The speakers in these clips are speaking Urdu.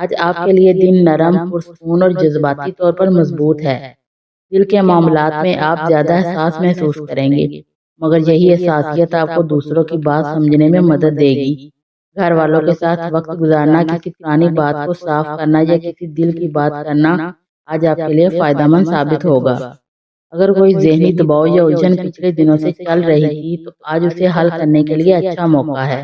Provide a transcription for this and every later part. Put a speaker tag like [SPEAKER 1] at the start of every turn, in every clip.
[SPEAKER 1] آج آپ کے لیے دن نرم، پرسکون اور جذباتی طور پر مضبوط ہے۔ دل کے معاملات میں آپ زیادہ احساس محسوس کریں گے، مگر یہی حساسیت آپ کو دوسروں کی بات سمجھنے میں مدد دے گی۔ گھر والوں کے ساتھ وقت گزارنا، کسی پرانی بات کو صاف کرنا یا کسی دل کی بات کرنا آج آپ کے لیے فائدہ مند ثابت ہوگا۔ اگر کوئی ذہنی دباؤ یا الجھن پچھلے دنوں سے چل رہی تھی تو آج اسے حل کرنے کے لیے اچھا موقع ہے۔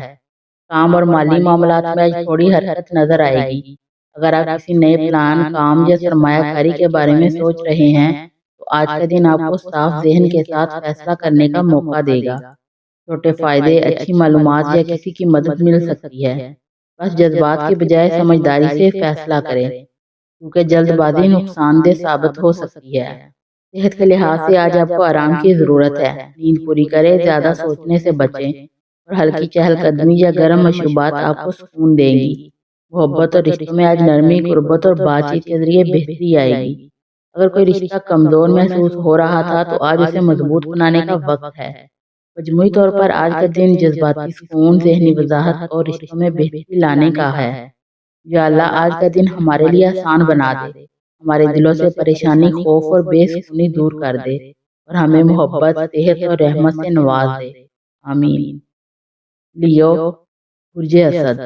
[SPEAKER 1] کام اور مالی معاملات میں آج تھوڑی حرکت نظر آئے گی۔ اگر آپ کسی نئے پلان، کام یا سرمایہ کاری کے بارے میں سوچ رہے ہیں تو آج کا دن آپ کو صاف ذہن کے ساتھ فیصلہ کرنے کا موقع دے گا۔ چھوٹے فائدے، اچھی معلومات یا کسی کی مدد مل سکتی ہے۔ بس جذبات کی بجائے سمجھداری سے فیصلہ کریں، کیونکہ جلد بازی نقصان دہ ثابت ہو سکتی ہے۔ صحت کے لحاظ سے آج آپ کو آرام کی ضرورت ہے۔ نیند پوری کریں، زیادہ سوچنے سے بچیں اور ہلکی چہل قدمی یا گرم مشروبات آپ کو سکون دیں گی۔ محبت اور رشتوں میں آج نرمی، قربت اور بات چیت کے ذریعے بہتری آئے گی۔ اگر کوئی رشتہ کمزور محسوس ہو رہا تھا تو آج اسے مضبوط بنانے کا وقت ہے۔ مجموعی طور پر آج کا دن جذباتی سکون، ذہنی وضاحت اور رشتوں میں بہتری لانے کا ہے۔ یا اللہ آج کا دن ہمارے لیے آسان بنا دے، ہمارے دلوں سے پریشانی، خوف اور بے سکونی دور کر دے اور ہمیں محبت، صحت اور رحمت سے نواز دے۔ آمین۔ لیو، برج اسد۔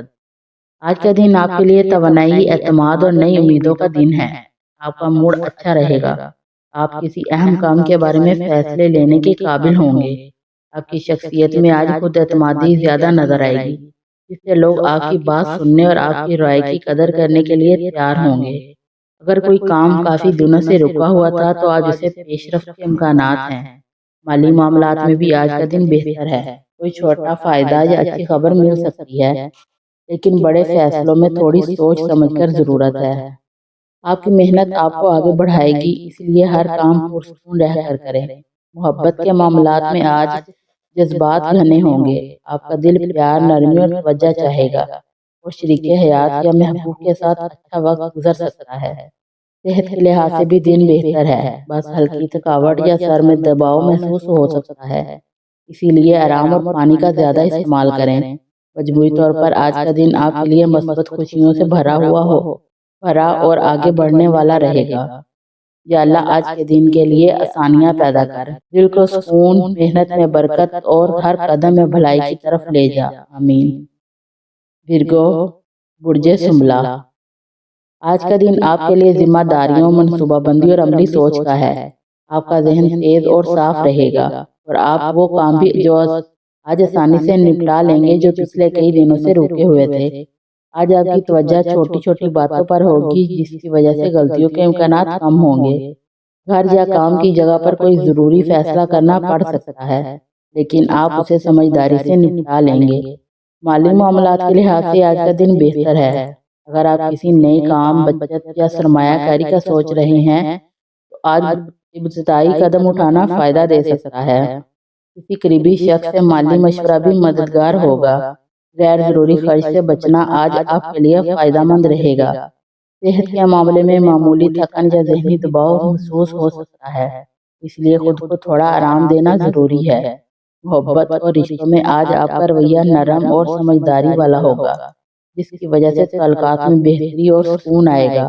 [SPEAKER 1] آج کا دن آپ کے لیے توانائی، اعتماد اور نئی امیدوں کا دن ہے۔ آپ کا موڈ اچھا رہے گا۔ آپ کسی اہم کام کے بارے میں فیصلے لینے کے قابل ہوں گے۔ آپ کی شخصیت میں آج خود اعتمادی زیادہ نظر آئے گی، جس سے لوگ آپ کی بات سننے اور آپ کی رائے کی قدر کرنے کے لیے تیار ہوں گے۔ اگر کوئی کام کافی دنوں سے رکا ہوا تھا تو آج اسے پیش رفت کے امکانات ہیں۔ مالی معاملات میں بھی آج کا دن بہتر ہے۔ کوئی چھوٹا فائدہ یا اچھی خبر مل سکتی ہے، لیکن بڑے فیصلوں میں تھوڑی سوچ سمجھ کر ضرورت ہے۔ آپ کی محنت آپ کو آگے بڑھائے گی، اس لیے ہر کام پرسکون رہ کر کریں۔ محبت کے معاملات میں آج جذبات گھنے ہوں گے۔ آپ کا دل پیار، نرمی اور توجہ چاہے گا اور شریک حیات یا محبوب کے ساتھ اچھا وقت گزر سکتا ہے۔ صحت کے لحاظ سے بھی دن بہتر ہے، بس ہلکی تھکاوٹ یا سر میں دباؤ محسوس ہو سکتا ہے، اسی لیے آرام اور پانی کا زیادہ استعمال کریں۔ مجموعی طور پر آج کا دن آپ کے لیے مثبت خوشیوں سے بھرا اور آگے بڑھنے والا رہے گا۔ یا اللہ آج کے دن کے لیے آسانیاں پیدا کر، دل کو سکون، محنت میں برکت اور ہر قدم میں بھلائی کی طرف لے جا۔ آمین۔ ورگو، برج سنبلا۔ آج کا دن آپ کے لیے ذمہ داریوں، منصوبہ بندی اور عملی سوچ کا ہے۔ آپ کا ذہن تیز اور صاف رہے گا اور آپ وہ کام بھی جو آج آسانی سے نپٹا لیں گے جو پچھلے کئی دنوں سے رکے ہوئے تھے۔ آج آپ کی توجہ چھوٹی چھوٹی باتوں پر ہوگی، جس کی وجہ سے غلطیوں کے امکانات کم ہوں گے۔ گھر یا کام کی جگہ پر کوئی ضروری فیصلہ کرنا پڑ سکتا ہے، لیکن آپ اسے سمجھداری سے نپٹا لیں گے۔ مالی معاملات کے لحاظ سے آج کا دن بہتر ہے۔ اگر آپ کسی نئے کام، بچت یا سرمایہ کاری کا سوچ رہے ہیں تو آج ابتدائی قدم اٹھانا فائدہ دے سکتا ہے۔ کسی قریبی شخص سے مالی مشورہ بھی مددگار ہوگا۔ غیر ضروری خرچ سے بچنا آج آپ کے لیے فائدہ مند رہے گا۔ صحت کے معاملے میں معمولی تھکن یا ذہنی دباؤ محسوس ہو سکتا ہے، اس لیے خود کو تھوڑا آرام دینا ضروری ہے۔ محبت اور رشتوں میں آج آپ کا رویہ نرم اور سمجھداری والا ہوگا، جس کی وجہ سے تعلقات میں بہتری اور سکون آئے گا۔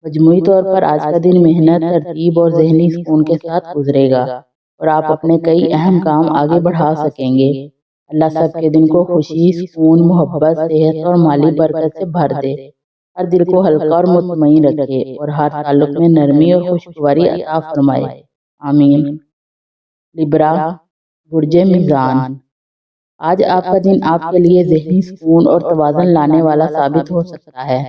[SPEAKER 1] مجموعی طور پر آج کا دن محنت، ترتیب اور ذہنی سکون کے ساتھ گزرے گا اور آپ اپنے کئی اہم کام آگے بڑھا سکیں گے۔ اللہ سب کے دن کو خوشی، سکون، محبت، صحت اور مالی برکت سے بھر دے، ہر دل کو ہلکا اور مطمئن رکھے اور ہر تعلق میں نرمی اور خوشگواری عطا فرمائے۔ آمین۔ لبرا، برج میزان۔ آج آپ کا دن آپ کے لیے ذہنی سکون اور توازن لانے والا ثابت ہو سکتا ہے۔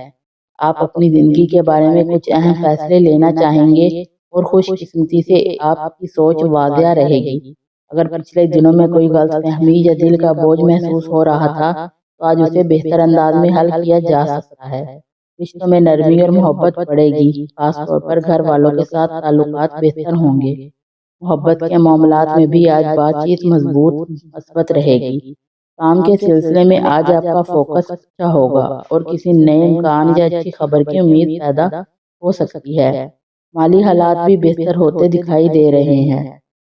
[SPEAKER 1] آپ اپنی زندگی کے بارے میں کچھ اہم فیصلے لینا چاہیں گے اور خوش قسمتی سے آپ کی سوچ واضح رہے گی۔ اگر پچھلے دنوں میں کوئی غلط فہمی یا دل کا بوجھ محسوس ہو رہا تھا تو آج اسے بہتر انداز میں حل کیا جا سکتا ہے۔ رشتوں میں نرمی اور محبت بڑھے گی، خاص طور پر گھر والوں کے ساتھ تعلقات بہتر ہوں گے۔ محبت کے معاملات میں بھی آج بات چیت مضبوط، مثبت رہے گی۔ کام کے سلسلے میں آج آپ کا فوکس اچھا ہوگا اور کسی نئے امکان یا اچھی خبر کی امید پیدا ہو سکتی ہے۔ مالی حالات بھی بہتر ہوتے دکھائی دے رہے ہیں،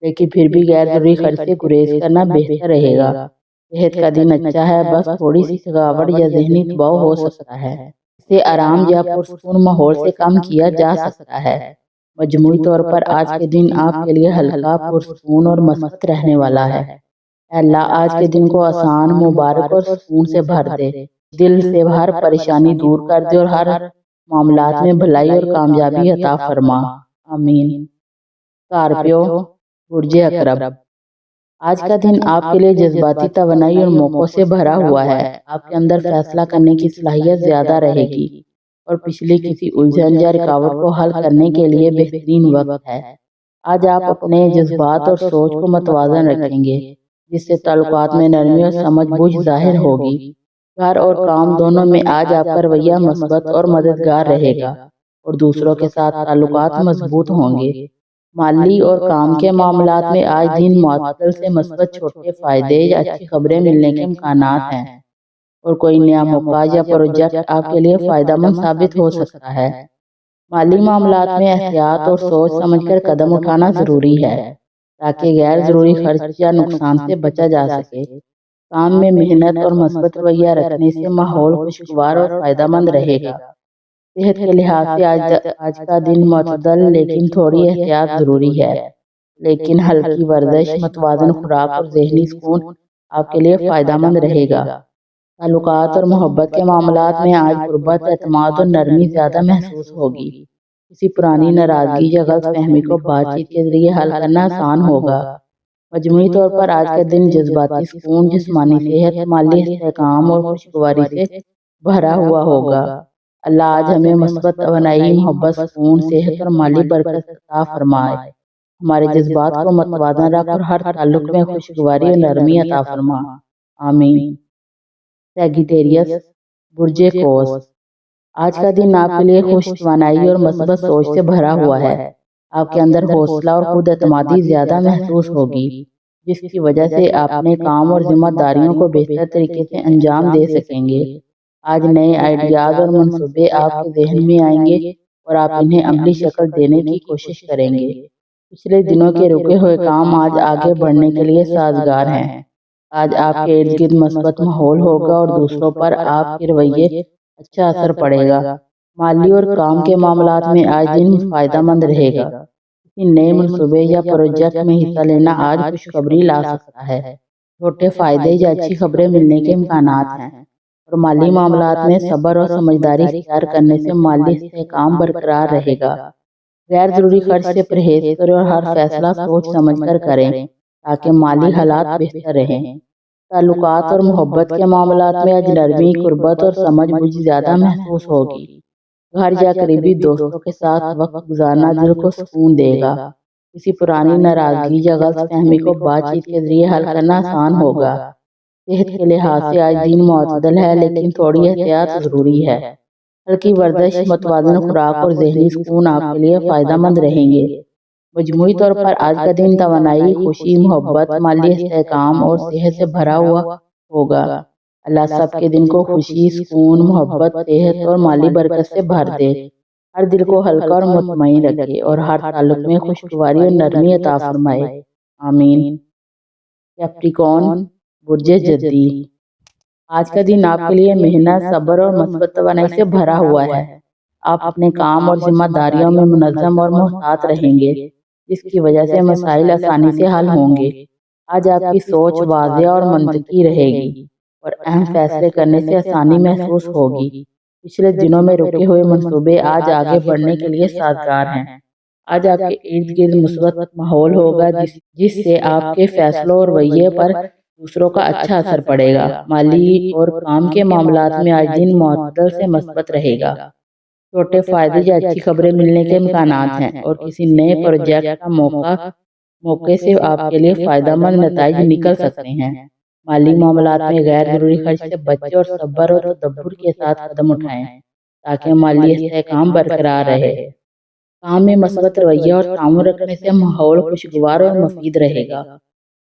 [SPEAKER 1] لیکن پھر بھی غیر ضروری خرچ سے گریز کرنا بہتر رہے گا۔ صحت کا دن اچھا ہے، بس تھوڑی سی تھکاوٹ یا ذہنی دباؤ ہو سکتا ہے۔ اسے آرام یا پرسکون ماحول سے کم کیا جا سکتا ہے۔ مجموعی طور پر آج کے دن آپ کے لیے ہلکا، پرسکون اور مثبت رہنے والا ہے۔ اے اللہ آج کے دن کو آسان، مبارک اور سکون سے بھر دے، دل سے ہر پریشانی دور کر دے اور ہر معاملات میں بھلائی اور کامیابی عطا فرما، آمین۔ اسکارپیو، برج عقرب، آج کا دن آپ کے لیے جذباتی توانائی اور موقعوں سے بھرا ہوا ہے۔ آپ کے اندر فیصلہ کرنے کی صلاحیت زیادہ رہے گی اور پچھلی کسی الجھن یا رکاوٹ کو حل کرنے کے لیے بہترین وقت ہے۔ آج آپ اپنے جذبات اور سوچ کو متوازن رکھیں گے، جس سے تعلقات میں نرمی اور سمجھ بوجھ ظاہر ہوگی۔ گھر اور کام دونوں میں آج آپ کا رویہ مثبت اور مددگار رہے گا اور دوسروں کے ساتھ تعلقات مضبوط ہوں گے۔ مالی اور کام کے معاملات میں آج دن معتدل سے مثبت چھوٹے فائدے یا اچھی خبریں ملنے کے امکانات ہیں اور کوئی نیا موقع یا پروجیکٹ آپ کے لیے فائدہ مند ثابت ہو سکتا ہے۔ مالی معاملات میں احتیاط اور سوچ سمجھ کر قدم اٹھانا ضروری ہے تاکہ غیر ضروری خرچ یا نقصان سے بچا جا سکے۔ کام میں محنت اور مثبت رویہ رکھنے سے ماحول خوشگوار اور فائدہ مند رہے گا۔ صحت کے لحاظ سے آج کا دن معتدل لیکن تھوڑی احتیاط ضروری ہے، لیکن ہلکی ورزش، متوازن خوراک اور ذہنی سکون آپ کے لیے فائدہ مند رہے گا۔ تعلقات اور محبت کے معاملات میں آج قربت، اعتماد اور نرمی زیادہ محسوس ہوگی۔ کسی پرانی ناراضگی یا غلط فہمی کو بات چیت کے ذریعے حل کرنا آسان ہوگا۔ مجموعی طور پر آج کا دن جذباتی سکون، جسمانی صحت، مالی استحکام اور خوشگواری سے بھرا ہوا ہوگا۔ اللہ آج ہمیں مثبت توانائی، محبت، سکون، صحت اور مالی برکت عطا فرمائے۔ ہمارے جذبات کو متوازن رکھ اور ہر تعلق میں خوشگواری اور نرمی عطا فرما، آمین۔ سیگیٹیریس، برج قوس، آج کا دن آپ کے لیے خوش توانائی اور مثبت سوچ سے بھرا ہوا ہے۔ آپ کے اندر حوصلہ اور خود اعتمادی زیادہ محسوس ہوگی، جس کی وجہ سے آپ اپنے کام اور ذمہ داریوں کو بہتر طریقے سے انجام دے سکیں گے۔ آج نئے آئیڈیاز اور منصوبے آپ کے ذہن میں آئیں گے اور آپ انہیں عملی شکل دینے کی کوشش کریں گے۔ پچھلے دنوں کے رکے ہوئے کام آج آگے بڑھنے کے لیے سازگار ہیں۔ آج آپ کے ارد گرد مثبت ماحول ہوگا اور دوسروں پر آپ کے رویے اچھا اثر پڑے گا۔ مالی اور کام کے معاملات میں آج دن فائدہ مند رہے گا۔ کسی نئے منصوبے یا پروجیکٹ میں حصہ لینا آج خوشخبری لا سکتا ہے۔ چھوٹے فائدے یا اچھی خبریں ملنے کے امکانات ہیں اور مالی معاملات میں صبر اور سمجھداری اختیار کرنے سے مالی استحکام برقرار رہے گا۔ غیر ضروری خرچ سے پرہیز کریں اور ہر فیصلہ سوچ سمجھ کر کریں تاکہ مالی حالات بہتر رہیں۔ تعلقات اور محبت کے معاملات میں آج نرمی، قربت اور سمجھ بوجھ زیادہ محسوس ہوگی۔ گھر یا قریبی دوستوں کے ساتھ وقت گزارنا دل کو سکون دے گا۔ کسی پرانی ناراضگی یا غلط فہمی کو بات چیت کے ذریعے حل کرنا آسان ہوگا۔ صحت کے لحاظ سے آج دن معتدل ہے لیکن تھوڑی احتیاط ضروری ہے۔ ہلکی ورزش، متوازن خوراک اور ذہنی سکون آپ کے لیے فائدہ مند رہیں گے۔ مجموعی طور پر آج کا دن توانائی، خوشی، محبت، مالی استحکام اور صحت سے بھرا ہوا ہوگا۔ اللہ سب کے دن کو خوشی، سکون، محبت، صحت اور مالی برکت سے بھر دے، ہر دل کو ہلکا اور مطمئن رکھے اور ہر تعلق میں خوشگواری اور نرمی عطا فرمائے، آمین۔ کیپریکارن، برج جدی، آج کا دن آپ کے لیے محنت، صبر اور مثبت توانائی سے بھرا ہوا ہے۔ آپ اپنے کام اور ذمہ داریوں میں منظم اور محتاط رہیں گے، جس کی وجہ سے مسائل آسانی سے حل ہوں گے۔ آج آپ کی سوچ واضح اور منطقی رہے گی اور اہم فیصلے کرنے سے آسانی محسوس ہوگی۔ پچھلے دنوں میں رکے ہوئے منصوبے آج آگے بڑھنے کے لیے سازگار ہیں۔ آج آپ کے ارد گرد مثبت ماحول ہوگا جس سے آپ کے فیصلوں اور رویے پر دوسروں کا اچھا اثر پڑے گا۔ مالی اور کام کے معاملات میں آج دن معتدل سے مثبت رہے گا۔ چھوٹے فائدے یا اچھی خبریں ملنے کے امکانات ہیں اور کسی نئے پروجیکٹ کا موقع سے آپ کے لیے فائدہ مند نتائج نکل سکتے ہیں۔ مالی معاملات میں غیر ضروری خرچ سے بچیں اور صبر اور تدبر کے ساتھ قدم اٹھائیں تاکہ مالی استحکام برقرار رہے۔ کام میں مثبت رویہ اور تعاون رکھنے سے ماحول خوشگوار اور مفید رہے گا۔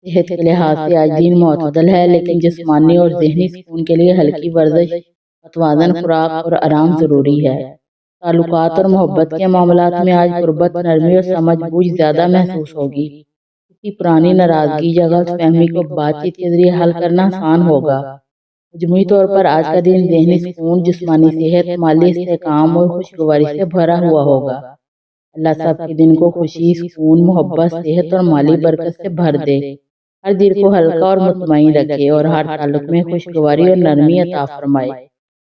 [SPEAKER 1] صحت کے لحاظ سے آج دن معتدل ہے لیکن جسمانی اور ذہنی سکون کے لیے ہلکی ورزش، متوازن خوراک اور آرام ضروری ہے۔ تعلقات اور محبت کے معاملات میں آج قربت، نرمی اور سمجھ بوجھ زیادہ محسوس ہوگی۔ کسی پرانی ناراضگی یا غلط فہمی کو بات چیت کے ذریعے حل کرنا آسان ہوگا۔ مجموعی طور پر آج کا دن ذہنی سکون، جسمانی صحت، مالی استحکام اور خوشگواری سے بھرا ہوا ہوگا۔ اللہ سب کے دن کو خوشی، سکون، محبت، صحت اور مالی برکت سے بھر دے، ہر دل کو ہلکا اور مطمئن رکھے اور ہر تعلق میں خوشگواری اور نرمی عطا فرمائے،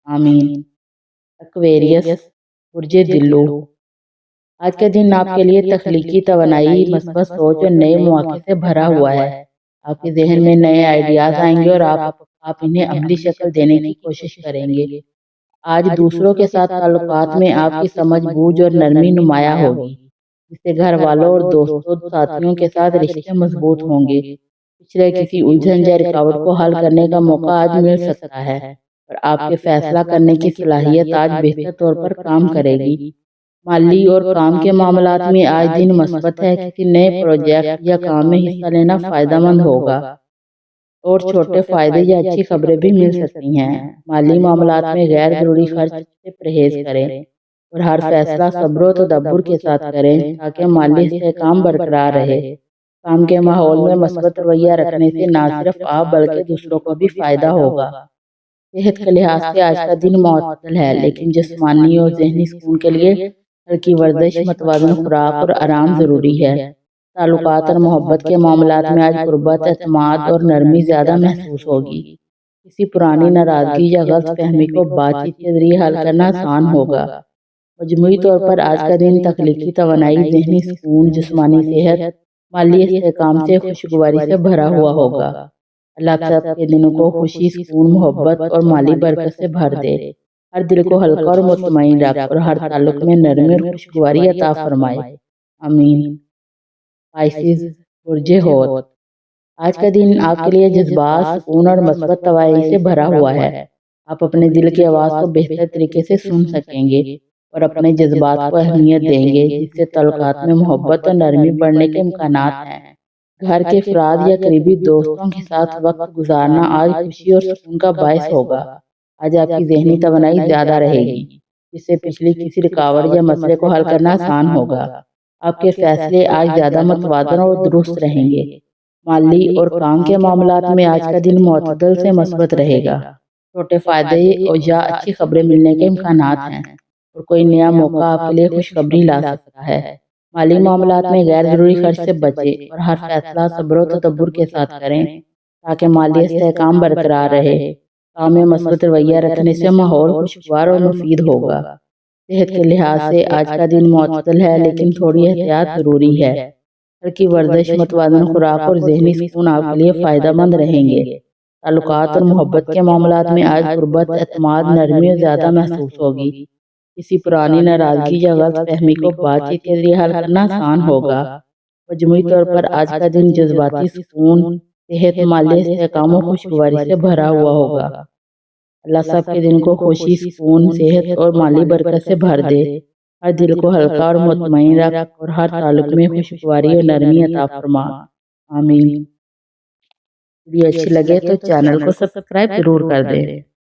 [SPEAKER 1] آمین۔ ایکویریس، برج دلو، آج کا دن آپ کے لیے تخلیقی توانائی، مثبت سوچ اور نئے مواقع سے بھرا ہوا ہے۔ آپ کے ذہن میں نئے آئیڈیاز آئیں گے اور آپ انہیں عملی شکل دینے کی کوشش کریں گے۔ آج دوسروں کے ساتھ تعلقات میں آپ کی سمجھ بوجھ اور نرمی نمایاں ہوگی، جس سے گھر والوں اور دوستوں ساتھیوں کے ساتھ رشتے مضبوط ہوں گے۔ پچھلے کسی الجھن یا رکاوٹ کو حل کرنے کا موقع آج مل سکتا ہے اور آپ کے فیصلہ کرنے کی صلاحیت آج بہتر طور پر کام کرے گی۔ مالی اور کام کے معاملات میں آج دن مثبت ہے، کسی نئے پروجیکٹ یا کام میں حصہ لینا فائدہ مند ہوگا اور چھوٹے فائدے یا اچھی خبریں بھی مل سکتی ہیں۔ مالی معاملات میں غیر ضروری خرچ سے پرہیز کریں اور ہر فیصلہ صبر و تدبر کے ساتھ کریں تاکہ مالی استحکام برقرار رہے۔ کام کے ماحول میں مثبت رویہ رکھنے سے نہ صرف آپ بلکہ دوسروں کو بھی فائدہ ہوگا۔ صحت کے لحاظ سے آج کا دن معتدل ہے، لیکن جسمانی اور ذہنی سکون کے لیے ہلکی ورزش، متوازن خوراک اور آرام ضروری ہے۔ تعلقات اور محبت کے معاملات میں آج قربت، اعتماد اور نرمی زیادہ محسوس ہوگی۔ کسی پرانی ناراضگی یا غلط فہمی کو بات چیت کے ذریعے حل کرنا آسان ہوگا۔ مجموعی طور پر آج کا دن تخلیقی توانائی، ذہنی سکون، جسمانی صحت، مالی استحکام سے خوشگواری سے بھرا ہوا ہوگا۔ اللہ سب کے دنوں کو خوشی، سکون، محبت اور مالی برکت سے بھر دے، ہر دل کو ہلکا اور مطمئن رکھ اور ہر تعلق میں نرمی اور خوشگواری عطا فرمائے، آمین۔ پائسیز، برج حوت، آج کا دن آپ کے لیے جذبات، سکون اور مثبت توانائی سے بھرا ہوا ہے۔ آپ اپنے دل کی آواز کو بہتر طریقے سے سن سکیں گے اور اپنے جذبات کو اہمیت دیں گے، جس سے تعلقات میں محبت اور نرمی بڑھنے کے امکانات ہیں۔ گھر کے افراد یا قریبی دوستوں کے ساتھ وقت گزارنا آج خوشی اور سکون کا باعث ہوگا۔ آج آپ کی ذہنی توانائی زیادہ رہے گی، جس سے پچھلی کسی رکاوٹ یا مسئلے کو حل کرنا آسان ہوگا۔ آپ کے فیصلے آج زیادہ متوازن اور درست رہیں گے۔ مالی اور کام کے معاملات میں آج کا دن معتدل سے مثبت رہے گا۔ چھوٹے فائدے یا اچھی خبریں ملنے کے امکانات ہیں اور کوئی نیا موقع آپ کے لیے خوشخبری لا سکتا ہے۔ مالی معاملات میں غیر ضروری خرچ سے بچیں اور ہر فیصلہ صبر و تدبر کے ساتھ کریں تاکہ مالی استحکام برقرار رہے۔ کام میں مثبت رویہ رکھنے سے ماحول خوشگوار اور مفید ہوگا۔ صحت کے لحاظ سے آج کا دن معتدل ہے، لیکن تھوڑی احتیاط ضروری ہے۔ ہلکی ورزش، متوازن خوراک اور ذہنی سکون آپ کے لیے فائدہ مند رہیں گے۔ تعلقات اور محبت کے معاملات میں آج قربت، اعتماد، نرمی اور زیادہ محسوس ہوگی۔ کسی پرانی ناراضگی یا غلط فہمی کو بات چیت کے ذریعے حل کرنا آسان ہوگا۔ مجموعی طور پر آج کا دن جذباتی سکون، صحت، مالی استحکام اور خوشگواری سے بھرا ہوا ہوگا۔ اللہ سب کے دن کو خوشی، سکون، صحت اور مالی برکت سے بھر دے، ہر دل کو ہلکا اور مطمئن رکھ اور ہر تعلق میں خوشگواری اور نرمی عطا فرما، آمین۔ ویڈیو اچھی لگے تو چینل کو سبسکرائب ضرور کر دیں۔